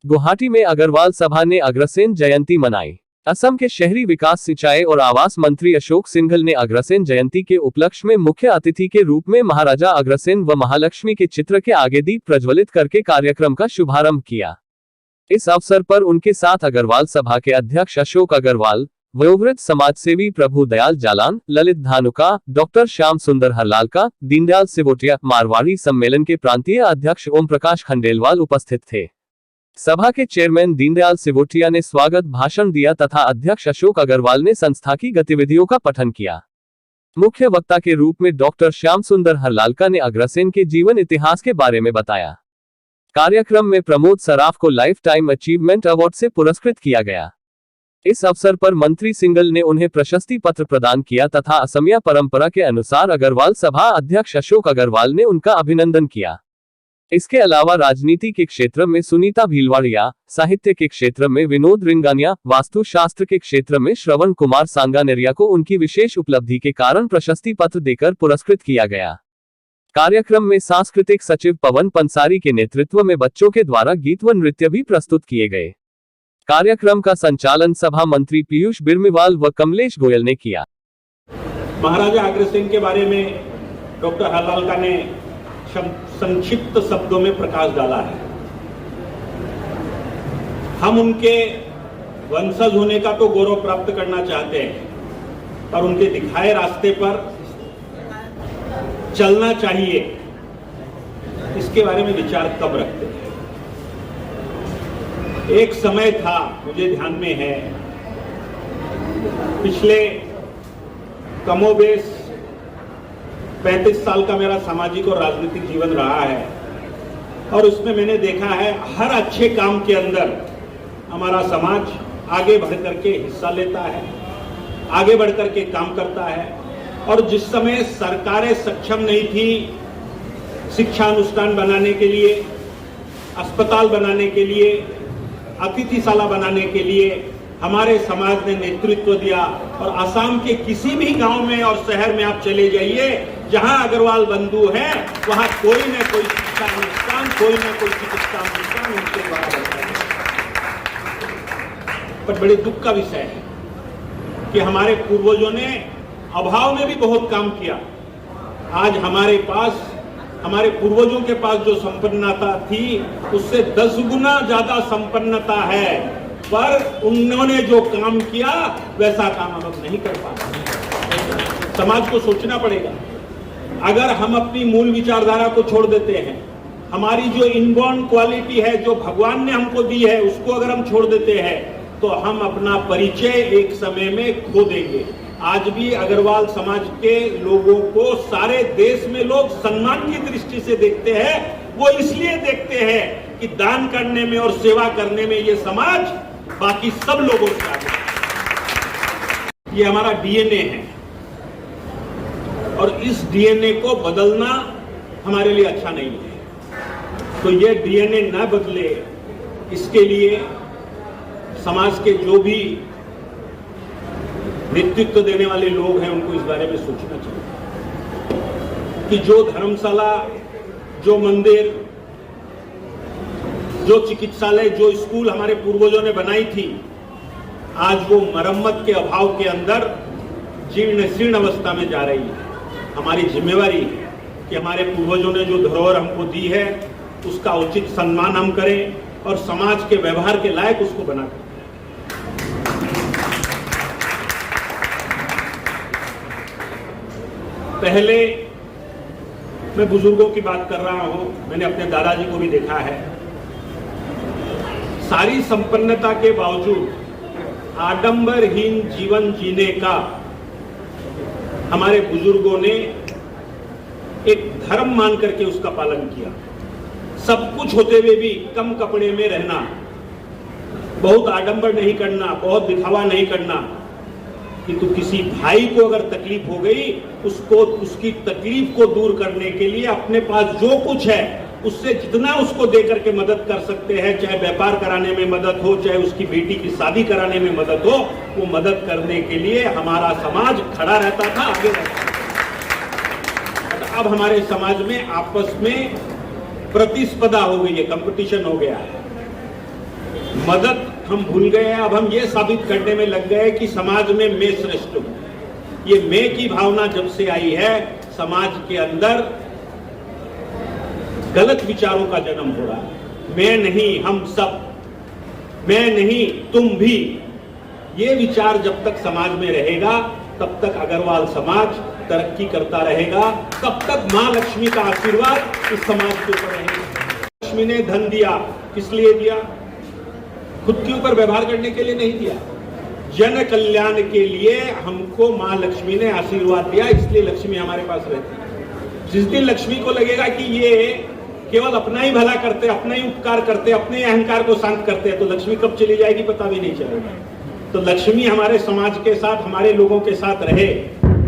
गुवाहाटी में अग्रवाल सभा ने अग्रसेन जयंती मनाई। असम के शहरी विकास, सिंचाई और आवास मंत्री अशोक सिंघल ने अग्रसेन जयंती के उपलक्ष्य में मुख्य अतिथि के रूप में महाराजा अग्रसेन व महालक्ष्मी के चित्र के आगे दीप प्रज्वलित करके कार्यक्रम का शुभारंभ किया। इस अवसर पर उनके साथ अग्रवाल सभा के अध्यक्ष अशोक अग्रवाल, वयोवृद्ध समाजसेवी प्रभु दयाल जालान, ललित धानुका, डॉक्टर श्याम सुंदर हरलालका, दीनदयाल सिवोटिया, मारवाड़ी सम्मेलन के प्रांतीय अध्यक्ष ओम प्रकाश खंडेलवाल उपस्थित थे। सभा के चेयरमैन दीनदयाल सिवोटिया ने स्वागत भाषण दिया तथा अध्यक्ष अशोक अग्रवाल ने संस्था की गतिविधियों का पठन किया। मुख्य वक्ता के रूप में डॉक्टर श्याम सुंदर हरलालका ने अग्रसेन के जीवन इतिहास के बारे में बताया। कार्यक्रम में प्रमोद सराफ को लाइफ टाइम अचीवमेंट अवार्ड से पुरस्कृत किया गया। इस अवसर पर मंत्री सिंघल ने उन्हें प्रशस्ति पत्र प्रदान किया तथा असमिया परंपरा के अनुसार अग्रवाल सभा अध्यक्ष अशोक अग्रवाल ने उनका अभिनंदन किया। इसके अलावा राजनीति के क्षेत्र में सुनीता भीलवाड़िया, साहित्य के क्षेत्र में विनोद रिंगानिया, वास्तुशास्त्र के क्षेत्र में श्रवण कुमार सांगानेरिया को उनकी विशेष उपलब्धि के कारण प्रशस्ति पत्र देकर पुरस्कृत किया गया। कार्यक्रम में सांस्कृतिक सचिव पवन पंसारी के नेतृत्व में बच्चों के द्वारा गीत व नृत्य भी प्रस्तुत किए गए। कार्यक्रम का संचालन सभा मंत्री पीयूष बिरमीवाल व कमलेश गोयल ने किया। महाराजा अग्रसेन के बारे में डॉक्टर हरलालका ने संक्षिप्त शब्दों में प्रकाश डाला है। हम उनके वंशज होने का तो गौरव प्राप्त करना चाहते हैं, पर उनके दिखाए रास्ते पर चलना चाहिए, इसके बारे में विचार कब रखते हैं। एक समय था, मुझे ध्यान में है, पिछले कमोबेश 35 साल का मेरा सामाजिक और राजनीतिक जीवन रहा है और उसमें मैंने देखा है हर अच्छे काम के अंदर हमारा समाज आगे बढ़ करके हिस्सा लेता है, आगे बढ़ करके काम करता है। और जिस समय सरकारें सक्षम नहीं थी शिक्षा अनुष्ठान बनाने के लिए, अस्पताल बनाने के लिए, अतिथिशाला बनाने के लिए, हमारे समाज ने नेतृत्व दिया। और असम के किसी भी गांव में और शहर में आप चले जाइए, जहां अग्रवाल बंधु है वहां कोई न कोई शिक्षा अनुष्ठान, कोई न कोई चिकित्सा अनुष्ठान उनके द्वारा बनता है। पर बड़े दुख का विषय है कि हमारे पूर्वजों ने अभाव में भी बहुत काम किया। आज हमारे पास, हमारे पूर्वजों के पास जो संपन्नता थी उससे 10 गुना ज्यादा संपन्नता है, पर उन्होंने जो काम किया वैसा काम हम अब नहीं कर पाते। समाज को सोचना पड़ेगा। अगर हम अपनी मूल विचारधारा को छोड़ देते हैं, हमारी जो इनबॉर्न क्वालिटी है, जो भगवान ने हमको दी है, उसको अगर हम छोड़ देते हैं तो हम अपना परिचय एक समय में खो देंगे। आज भी अग्रवाल समाज के लोगों को सारे देश में लोग सम्मान की दृष्टि से देखते हैं। वो इसलिए देखते हैं कि दान करने में और सेवा करने में ये समाज बाकी सब लोगों से आगे। ये हमारा डीएनए है और इस डीएनए को बदलना हमारे लिए अच्छा नहीं है। तो ये डीएनए न बदले, इसके लिए समाज के जो भी नेतृत्व देने वाले लोग हैं उनको इस बारे में सोचना चाहिए कि जो धर्मशाला, जो मंदिर, जो चिकित्सालय, जो स्कूल हमारे पूर्वजों ने बनाई थी, आज वो मरम्मत के अभाव के अंदर जीर्ण शीर्ण अवस्था में जा रही है। हमारी जिम्मेवारी है कि हमारे पूर्वजों ने जो धरोहर हमको दी है उसका उचित सम्मान हम करें और समाज के व्यवहार के लायक उसको बना करें। पहले मैं बुजुर्गों की बात कर रहा हूं, मैंने अपने दादाजी को भी देखा है। सारी संपन्नता के बावजूद आडंबरहीन जीवन जीने का हमारे बुजुर्गों ने एक धर्म मान करके उसका पालन किया। सब कुछ होते हुए भी कम कपड़े में रहना, बहुत आडंबर नहीं करना, बहुत दिखावा नहीं करना, किंतु किसी भाई को अगर तकलीफ हो गई उसको, उसकी तकलीफ को दूर करने के लिए अपने पास जो कुछ है उससे जितना उसको दे करके मदद कर सकते हैं, चाहे व्यापार कराने में मदद हो, चाहे उसकी बेटी की शादी कराने में मदद हो, वो मदद करने के लिए हमारा समाज खड़ा रहता था, आगे रहता था। अब हमारे समाज में आपस में प्रतिस्पर्धा हो गई है, कंपटीशन हो गया है। मदद हम भूल गए हैं। अब हम ये साबित करने में लग गए कि समाज में मैं श्रेष्ठ हूं। ये मैं की भावना जब से आई है, समाज के अंदर गलत विचारों का जन्म हो रहा है। मैं नहीं, हम सब, मैं नहीं, तुम भी, ये विचार जब तक समाज में रहेगा तब तक अग्रवाल समाज तरक्की करता रहेगा, तब तक मां लक्ष्मी का आशीर्वाद इस समाज के ऊपर रहेगा। लक्ष्मी ने धन दिया, किस लिए दिया? खुद के ऊपर व्यवहार करने के लिए नहीं दिया, जन कल्याण के लिए हमको मां लक्ष्मी ने आशीर्वाद दिया, इसलिए लक्ष्मी हमारे पास रहती है। जिस दिन लक्ष्मी को लगेगा कि ये केवल अपना ही भला करते, अपना ही उपकार करते, अपने अहंकार को शांत करते हैं, तो लक्ष्मी कब चली जाएगी पता भी नहीं चलेगा। तो लक्ष्मी हमारे समाज के साथ, हमारे लोगों के साथ रहे,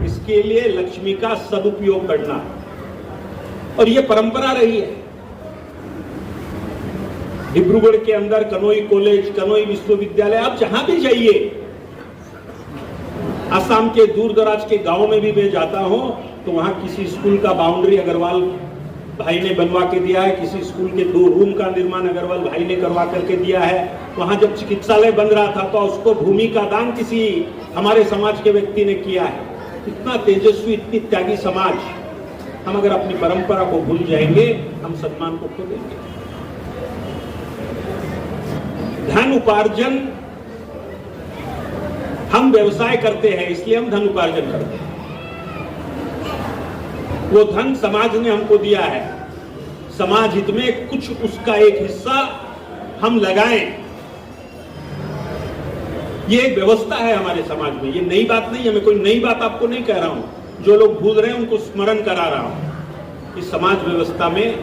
इसके लिए लक्ष्मी का सदुपयोग करना, और ये परंपरा रही है। डिब्रूगढ़ के अंदर कनोई कॉलेज, कनोई विश्वविद्यालय, आप जहां भी जाइए, असम के दूर दराज के गांव में भी मैं जाता हूं तो वहां किसी स्कूल का बाउंड्री अग्रवाल भाई ने बनवा के दिया है, किसी स्कूल के 2 रूम का निर्माण अग्रवाल भाई ने करवा करके दिया है। वहां जब चिकित्सालय बन रहा था तो उसको भूमि का दान किसी हमारे समाज के व्यक्ति ने किया है। इतना तेजस्वी, इतनी त्यागी समाज, हम अगर अपनी परंपरा को भूल जाएंगे, हम सम्मान को खो देंगे। धन उपार्जन, हम व्यवसाय करते हैं इसलिए हम धन उपार्जन करते हैं। वो धन समाज ने हमको दिया है, समाज हित में कुछ उसका एक हिस्सा हम लगाएं, ये एक व्यवस्था है हमारे समाज में। ये नई बात नहीं है, मैं कोई नई बात आपको नहीं कह रहा हूं। जो लोग भूल रहे हैं उनको स्मरण करा रहा हूं। इस समाज व्यवस्था में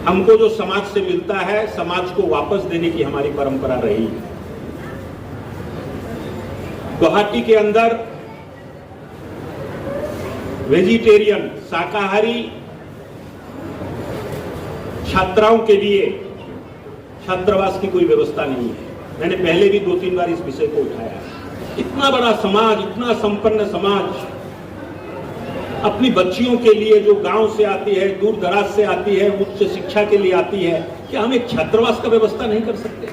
हमको जो समाज से मिलता है, समाज को वापस देने की हमारी परंपरा रही है। गुवाहाटी के अंदर वेजिटेरियन, शाकाहारी छात्राओं के लिए छात्रावास की कोई व्यवस्था नहीं है। मैंने पहले भी 2-3 बार इस विषय को उठाया। इतना बड़ा समाज, इतना संपन्न समाज, अपनी बच्चियों के लिए जो गांव से आती है, दूर दराज से आती है, उच्च शिक्षा के लिए आती है, क्या हम एक छात्रावास का व्यवस्था नहीं कर सकते?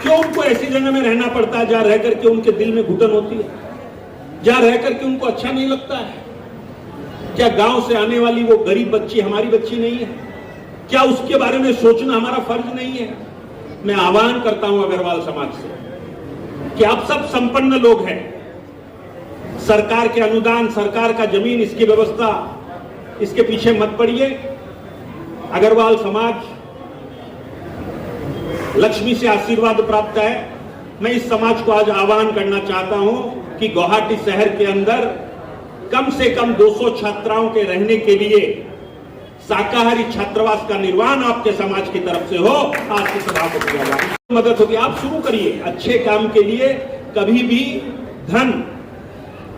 क्यों उनको ऐसी जगह में रहना पड़ता है जहां रह करके उनके दिल में घुटन होती है, जहां रह करके उनको अच्छा नहीं लगता है? क्या गांव से आने वाली वो गरीब बच्ची हमारी बच्ची नहीं है? क्या उसके बारे में सोचना हमारा फर्ज नहीं है? मैं आह्वान करता हूं अग्रवाल समाज से कि आप सब संपन्न लोग हैं, सरकार के अनुदान, सरकार का जमीन, इसकी व्यवस्था, इसके पीछे मत पड़िए। अग्रवाल समाज लक्ष्मी से आशीर्वाद प्राप्त है। मैं इस समाज को आज आह्वान करना चाहता हूं कि गुवाहाटी शहर के अंदर कम से कम 200 छात्राओं के रहने के लिए शाकाहारी छात्रावास का निर्माण आपके समाज की तरफ से हो। आज की सभा को मदद होगी, आप शुरू करिए। अच्छे काम के लिए कभी भी धन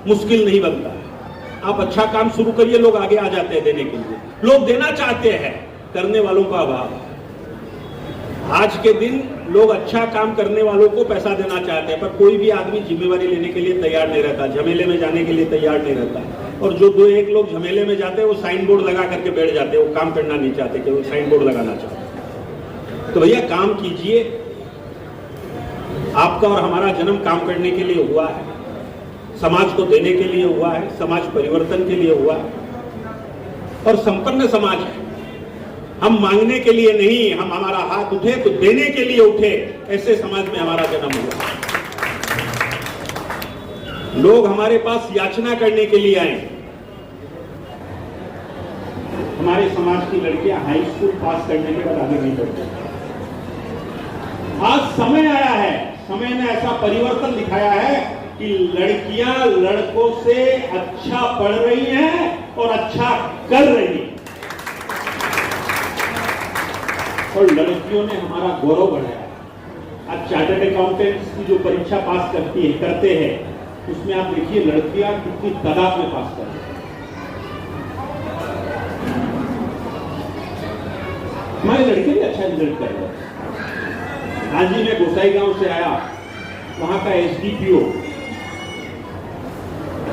मुश्किल नहीं बनता। आप अच्छा काम शुरू करिए, लोग आगे आ जाते हैं देने के लिए। लोग देना चाहते हैं, करने वालों का अभाव है। आज के दिन लोग अच्छा काम करने वालों को पैसा देना चाहते हैं, पर कोई भी आदमी जिम्मेवारी लेने के लिए तैयार नहीं रहता, झमेले में जाने के लिए तैयार नहीं रहता। और जो 2-1 लोग झमेले में जाते हैं वो साइन बोर्ड लगा करके बैठ जाते हैं, वो काम करना नहीं चाहते, केवल साइन बोर्ड लगाना चाहते। तो भैया काम कीजिए। आपका और हमारा जन्म काम करने के लिए हुआ है, समाज को देने के लिए हुआ है, समाज परिवर्तन के लिए हुआ है, और संपन्न समाज है। हम मांगने के लिए नहीं, हम हमारा हाथ उठे तो देने के लिए उठे, ऐसे समाज में हमारा जन्म हुआ। लोग हमारे पास याचना करने के लिए आए। हमारे समाज की लड़कियां हाई स्कूल पास करने के बाद आगे नहीं बढ़ती। आज समय आया है, समय ने ऐसा परिवर्तन दिखाया है कि लड़कियां लड़कों से अच्छा पढ़ रही हैं और अच्छा कर रही हैं, और लड़कियों ने हमारा गौरव बढ़ाया। आज चार्टर्ड अकाउंटेंट्स की जो परीक्षा पास करते हैं, उसमें आप देखिए लड़कियां कितनी तादाद में पास करती हैं। हमारे लड़के भी अच्छा रिजल्ट कर रहे हैं। आज ही मैं गोसाईगांव से आया, वहां का एसडीपीओ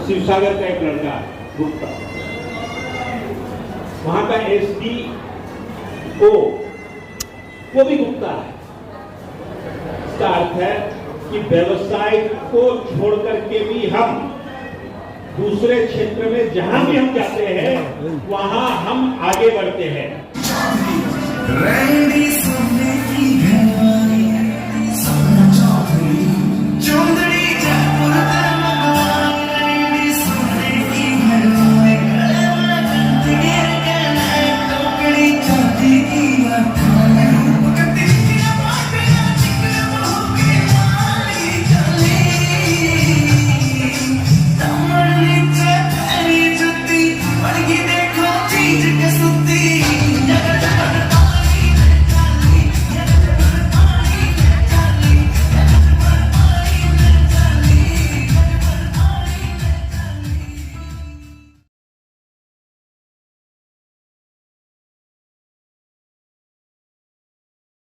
शिवसागर का एक लड़का गुप्ता, वहां का एसडी वो भी गुप्ता है। इसका अर्थ है कि व्यवसाय को छोड़ करके भी हम दूसरे क्षेत्र में जहां भी हम जाते हैं वहां हम आगे बढ़ते हैं।